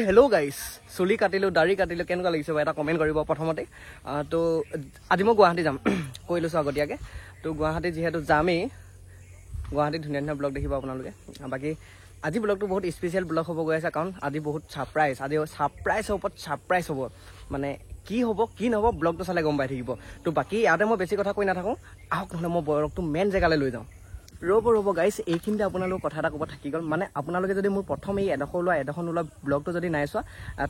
Hello' guys, চুলি কাটিলোঁ, দাড়ি কাটিলোঁ, কেনেকুৱা লাগিছে বাৰু এটা কমেণ্ট কৰিব প্ৰথমতে। তো আজি মই গুৱাহাটী যাম, কৈ লৈছোঁ আগতীয়াকৈ। তো গুৱাহাটী যিহেতু যামেই, গুৱাহাটীত ধুনীয়া ধুনীয়া ব্লগ দেখিব আপোনালোকে। বাকী আজি ব্লগটো বহুত স্পেচিয়েল ব্লগ হ'ব গৈ আছে, কাৰণ আজি বহুত ছাৰপ্ৰাইজ। আজি ছাৰপ্ৰাইজৰ ওপৰত ছাৰপ্ৰাইজ হ'ব, মানে কি হ'ব কি নহ'ব ব্লগটো চালে গম পাই থাকিব। তো বাকী ইয়াতে মই বেছি কথা কৈ নাথাকোঁ, আহক নহ'লে মই ব্লগটো মেইন জেগালৈ লৈ যাওঁ। ৰ'ব গাইছ, এইখিনিতে আপোনালোকৰ কথা এটা ক'ব থাকি গ'ল। মানে আপোনালোকে যদি মোৰ প্ৰথম এই এডোখৰ নোলোৱা ব্লগটো যদি নাই চোৱা,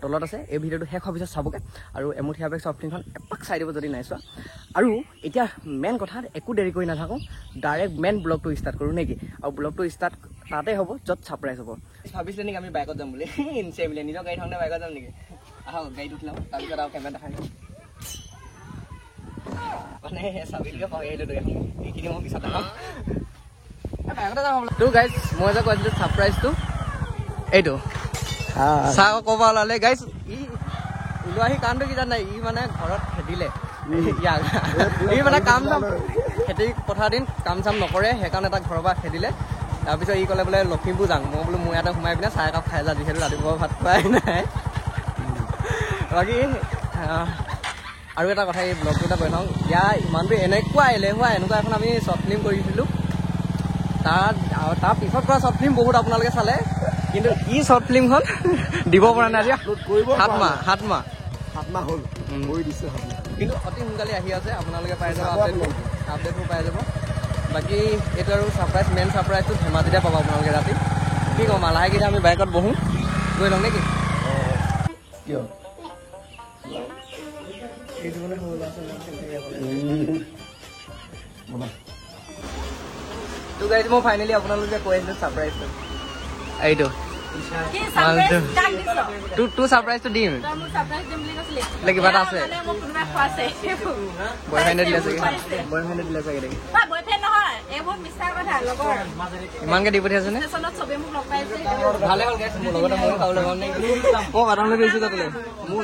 তলত আছে, এই ভিডিঅ'টো শেষ হোৱাৰ পিছত চাবগৈ। আৰু এমুঠি আবেগ চফ্টলিংখন এপাক চাই দিব যদি নাই চোৱা। আৰু এতিয়া মেইন কথা, একো দেৰি কৰি নাথাকোঁ, ডাইৰেক্ট মেইন ব্লগটো ষ্টাৰ্ট কৰোঁ নেকি? আৰু ব্লগটো ষ্টাৰ্ট তাতে হ'ব য'ত ছাৰপ্ৰাইজ হ'ব। ভাবিছিলে নেকি আমি বাইকত যাম বুলি? ইনচে বোলে নিজৰ গাড়ী থাকোঁতে বাইকত যাম নেকি? আহক গাড়ীত উঠি লওঁ, তাৰপিছত আৰু কেমেৰা দেখাই দিম। মানে চাবিলৈকে পাহৰি আহিলোঁ তো, এইখিনি মই পিছত দেখাম। তো গাইজ, মই যে কৈছিলোঁ ছাৰপ্ৰাইজটো এইটো চাহ ক'ব ওলালে গাইজ। ই ওলোৱা আহি কাৰণটো কি জানা, ই মানে ঘৰত খেদিলে ইয়াক। ই মানে কাম চাম খেতি পথাৰ দিন কাম চাম নকৰে, সেইকাৰণে তাক ঘৰৰ পৰা খেদিলে। তাৰপিছত ই ক'লে বোলে লখিমপুৰ যাওঁ, মই বোলো মোৰ ইয়াতে সোমাই পিনে চাহ একাপ খাই যা, যিহেতু ৰাতিপুৱা ভাত খোৱাই নাই। বাকী আৰু এটা কথা, এই ব্লগটো এটা কৈ থওঁ, ইয়াৰ ইমানটো এনেকুৱা এলেহুৱা, এনেকুৱা এখন আমি শ্বৰ্ট ফিল্ম কৰিছিলোঁ। তাৰ পিছত কৰা শ্বৰ্ট ফিল্ম বহুত আপোনালোকে চালে, কিন্তু ই শ্বৰ্ট ফিল্মখন দিব পৰা নাই। আজি 7 মাহ হ'ল কৰি দিছে, কিন্তু অতি সোনকালে আহি আছে, আপোনালোকে পাই যাব, আপডেটবোৰ পাই যাব। বাকী এইটো আৰু ছাৰপ্ৰাইজ, মেইন ছাৰপ্ৰাইজটো ধেমাজিতে পাব আপোনালোকে ৰাতি। কি ক'ম, লাহেকৈ আমি বাইকত বহোঁ, গৈ লওঁ নেকি? কিয় এইটো মানে সৰু ল'ৰা ছোৱালী। তো গাইজ, মই ফাইনেলি আপোনালোকে কৈ আছিলোঁ ছাৰপ্ৰাইজটো এইটো। তোৰ ছাৰপ্ৰাইজটো দিম, কিবা এটা আছে। বয়ফ্ৰেণ্ডে দিলে চাগে, দেই ইমানকে দি পঠিয়াইছে নে? ভালে হ'ল গাইজ, মোৰ লগতে মই খাবলৈ পাম নেকি? মই বাটামলৈ গৈছোঁ তাতে, মোৰ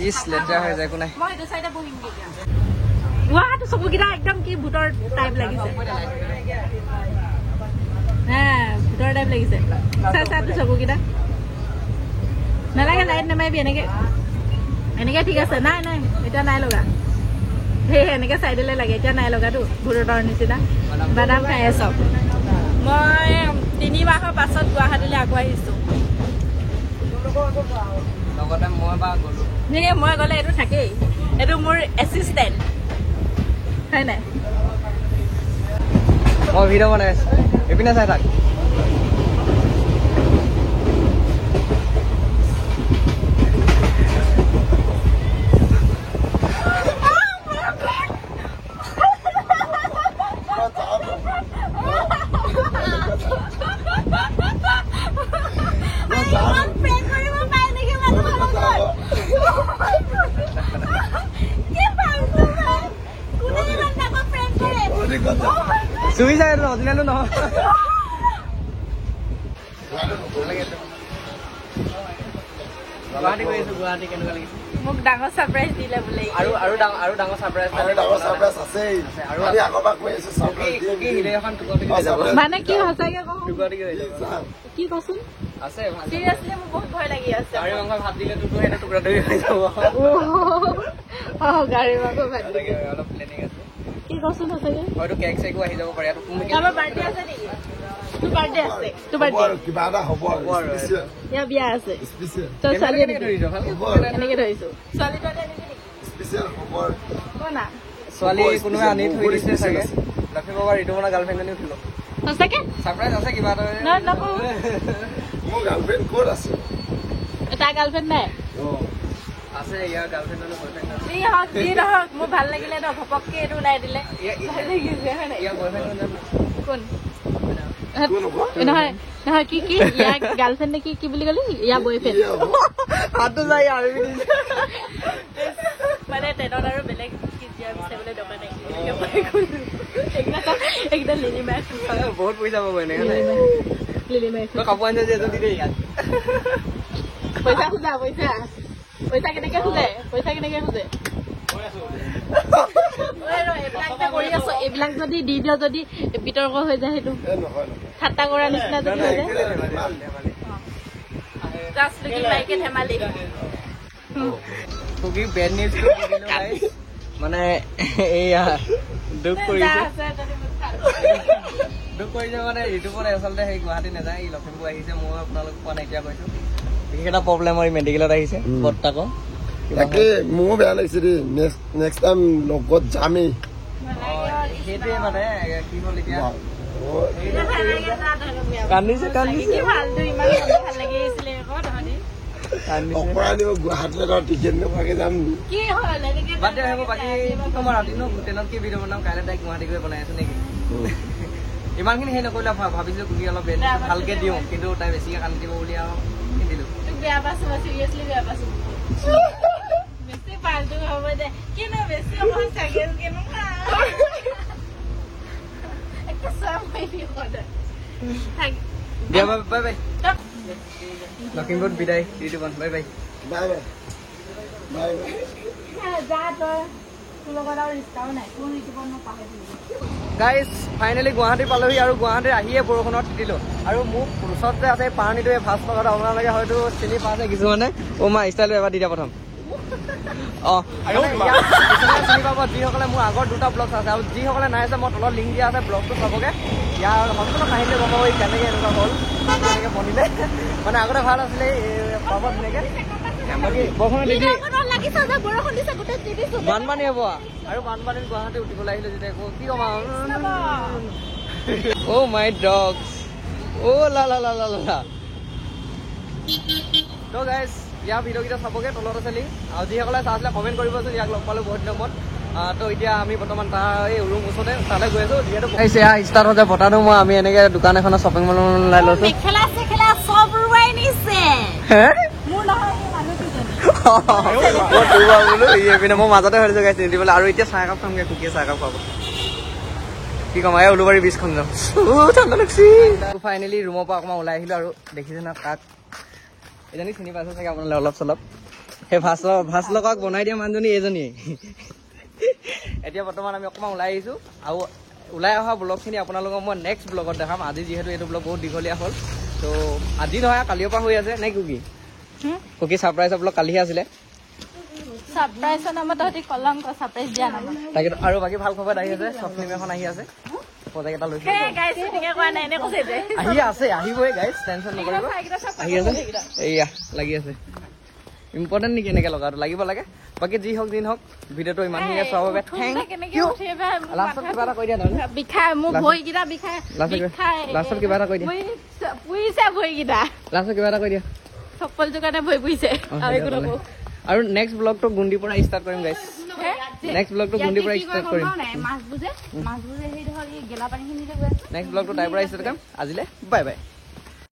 ইচ লেতেৰা হৈ যায়, একো নাই। চকুকেইটা একদম কি ভূতৰ টাইপ লাগিছে, ভূতৰ টাইপ লাগিছে। চাই চকুকেইটা নালাগে, লাইট নামাৰিবি, এনেকে ঠিক আছে। নাই এতিয়া নাই লগা, সেই এনেকে চাই দিলে লাগে, এতিয়া নাই লগাটো ভূতৰ নিচিনা। বাদাম খাই আছ। মই 3 মাহৰ পাছত গুৱাহাটীলৈ আকৌ আহিছোঁ। লগতে মই গ'লে এইটো থাকেই, এইটো মোৰ এছিষ্টেণ্ট হয় নাই? মই ভিডিঅ' বনাই আছোঁ, এইপিনে চাই থাক। চুই যায় অৰিজিনেলো নহয়। গুৱাহাটী গৈ আছোঁ, গুৱাহাটী কেনেকুৱা লাগিছে? মোক ডাঙৰ ছাৰপ্ৰাইজ দিলে বোলে। আৰু ডাঙৰ ছাৰপ্ৰাইজ মানে কি সঁচাকে কওঁ, কি কচোন আছে? চিৰিয়াছলি মোৰ বহুত ভয় লাগি আছে। গাড়ী মাংস ভাত দিলে তোৰ সেইটো টুকুৰা টুকুৰি হৈ যাব। গাড়ী মাংস ভাত অলপ প্লেনিং আছে। কি কচোন সঁচাকে? হয়তো কেক চেকো আহি যাব পাৰে। আমাৰ বাৰ্থডে আছে নেকি? তোৰ বাৰ্থডে আছে? তোৰ বাৰ্থডে কিবা এটা হ'ব আৰু ইয়াৰ বিয়া আছে, তই ছোৱালী এনেকে ধৰিছো। ছোৱালীটো স্পেচিয়েল হ'ব না, ছোৱালী কোনোবাই আনি থৈ দিছে চাগে। লক্ষ্মী বাবা ঋতুমনা গাৰ্লফ্ৰেণ্ডজনী উঠিলো সঁচাকে। ছাৰপ্ৰাইজ আছে কিবা এটা। নকওঁ, মোৰ গাৰ্লফ্ৰেণ্ড ক'ত আছে? তাৰ গাৰ্লফ্ৰেণ্ড নাই? আছে, ইয়াৰ গাৰ্লফ্ৰেণ্ড বয়ফ্ৰেণ্ড আছে। যি নহওক মোৰ ভাল লাগিলে ন, ঘপককে এইটো ওলাই দিলে ভাল লাগিছে হয় নাই? ইয়াৰ বয়ফ্ৰেণ্ড কোন? নহয় কি ইয়াৰ গাৰ্লফ্ৰেণ্ড কি বুলি ক'লি? ইয়াৰ বয়ফ্ৰেণ্ড হাতটো যায় আৰু মানে ট্ৰেইনত আৰু বেলেগ বিচাৰিবলৈ দৰকাৰ নাই। একদম লিলিমাই বহুত পইচা পাব এনেকে। লিলিমাই কাপোৰ আনিছে যে এজনী দেই ইয়াত। পইচা খোজা, পইচা কেনেকে খোজে? এইবিলাক যদি দি দিয়, যদি বিতৰ্ক হৈ যায়, সেইটো ঠাট্টা কৰাৰ নিচিনা যদি হৈ যায়। Just looking like a ধেমালি কুকি বেড নিউজ মানে এইয়া দুখ কৰিছে দুখ কৰিছে মানে ইউটিউবত আচলতে সেই গুৱাহাটী নাযায় ই লখিমপুৰ আহিছে মই আপোনালোক পোৱা নাইকিয়া কৈছো বিশেষ এটা প্ৰব্লেম হয় মেডিকেলত আহিছে বৰ্তাকো তাকে মোৰো বেয়া লাগিছে দেই নেক্সট টাইম লগত যামেই সেইটোৱে মানে কি হ'ল এতিয়া কান্দিছে কি ভালটো ইমান ভাল লাগি আছিলে আকৌ ধনী অপৰাধী গুৱাহাটীলৈ টিকেট নোপোৱাকে যাম কি হ'ল এনেকে বাদ দিয়া হ'ব বাকী তোমাৰ ৰাতি নো হোটেলত কি ভিডিঅ' বনাম কাইলৈ তাইক গুৱাহাটী গৈ বনাই আছো নেকি ইমানখিনি সেই নকৰিলে ভাবিছিলো কুকি অলপ ভালকে দিওঁ কিন্তু তাই বেছিকে কান্দি দিব বুলি আৰু নিদিলো বেয়া পাইছো চিৰিয়াছলি বেয়া পাইছো বেছি পাল্টু হ'ব দে কিন্তু বেছি অকণ চাগে কেনেকুৱা একটা সব হৈ বিপদ দিয়া বাই বাই লখিমপুৰ বিদায় ইউটিউবত bye bye bye bye bye bye যা তই তোৰ লগত আৰু ৰিষ্টাও নাই তোৰ ইউটিউবত মই পাহৰি গাইজ ফাইনেলি গুৱাহাটী পালোহি আৰু গুৱাহাটী আহিয়ে বৰষুণত তিতিলো আৰু মোক ওচৰত যে আছে পানীটোৱে ফাৰ্ষ্ট লগত আপোনালোকে হয়তো চিনি পাইছে কিছুমানে মা ষ্টাইলটো এবাৰ দি দিয়া প্ৰথম চিনি পাব যিসকলে মোৰ আগৰ দুটা ব্লগ আছে আৰু যিসকলে নাই আছে মই তলত লিংক দিয়া আছে ব্লগটো চাবগে ইয়াৰ সম্পূৰ্ণ কাহিনীটো গম পাব কেনেকে এনেকুৱা হ'ল কেনেকে বনিলে মানে আগতে ভাল আছিলে পাব ধুনীয়াকে বানপানী হব আৰু বানপানীত গুৱাহাটী উঠিবলৈ আহিলো যেতিয়া কি কম অ' মাই ডগছ অ' লা লা লা লা লা তো গাইজ ইয়াৰ ভিডিঅ'কেইটা চাবগে তলত আছে লিংক আৰু যিসকলে চাইছিলে কমেণ্ট কৰিবচোন ইয়াক লগ পালো বহুত দিনৰ মূৰত তো এতিয়া আমি বৰ্তমান তাৰ এই ৰুম ওচৰতে তালৈ গৈ আছো যিহেতু ষ্টাৰ্ট হৈছে বতাহটো মই আমি এনেকে দোকান এখনৰ শ্বপিং মল ওলাই লৈছো মই মাজতে হৈ গৈছে দিবলৈ আৰু এতিয়া চাহ একাপ খামগে কুকিয়ে চাহ একাপ খাব কি কম এই উলুবাৰী বীজখন যাম ঠাণ্ডা লাগছি ফাইনেলি ৰুমৰ পৰা অকণমান ওলাই আহিলো আৰু দেখিছে না কাক এজনী চিনি পাইছে চাগে আপোনালোকে অলপ চলপ সেই ভাজ লগাক বনাই দিয়া মানুহজনী এইজনীয়ে এতিয়া বৰ্তমান আমি অকণমান ওলাই আহিছো আৰু ওলাই অহা ব্লগখিনি আপোনালোকক মই নেক্সট ব্লগত দেখাম আজি যিহেতু এইটো ব্লগ বহুত দীঘলীয়া হ'ল তো আজি নহয় কালিৰ পৰা হৈ আছে নে কুকি কুকি ছাৰপ্ৰাইজ ব্লগ কালিহে আছিলে সাৰপ্ৰাইজৰ নামত তহঁতি কলংক সাৰপ্ৰাইজ দিয়া নামত তাকে আৰু বাকী ভাল খবৰ আহি আছে চব ফিল্ম এখন আহি আছে প্ৰজেক্ট এটা লৈছো আহি আছে আহিবই গাইজ টেনশ্যন নকৰিব আহি আছে এয়া লাগি আছে ইম্পৰ্টেণ্ট নেকি এনেকে লগাটো লাগিব লাগে বাকী যি হওক দিন হওক ভিডিঅ'টো ইমানখিনিকে চোৱাৰ বাবে থেংক ইউ লাষ্টত কিবা এটা কৈ দিয়া নহয় বিষাই মোৰ ভৰিকেইটা বিষাই লাষ্টত কিবা এটা কৈ দিয়া পুৰিছে ভৰিকেইটা লাষ্টত কিবা এটা কৈ দিয়া চপ্পলটোৰ কাৰণে ভৰি পুৰিছে আৰু নেক্সট ব্লগটো গুণ্ডি পৰা ষ্টাৰ্ট কৰিম গাইজ নেক্সট ব্লগটো গুণ্ডি পৰা ষ্টাৰ্ট কৰিম মাছ বুজে সেই ধৰ গেলা পানীখিনি নেক্সট ব্লগটো তাইৰ পৰা ষ্টাৰ্ট কৰিম আজিলে বাই বাই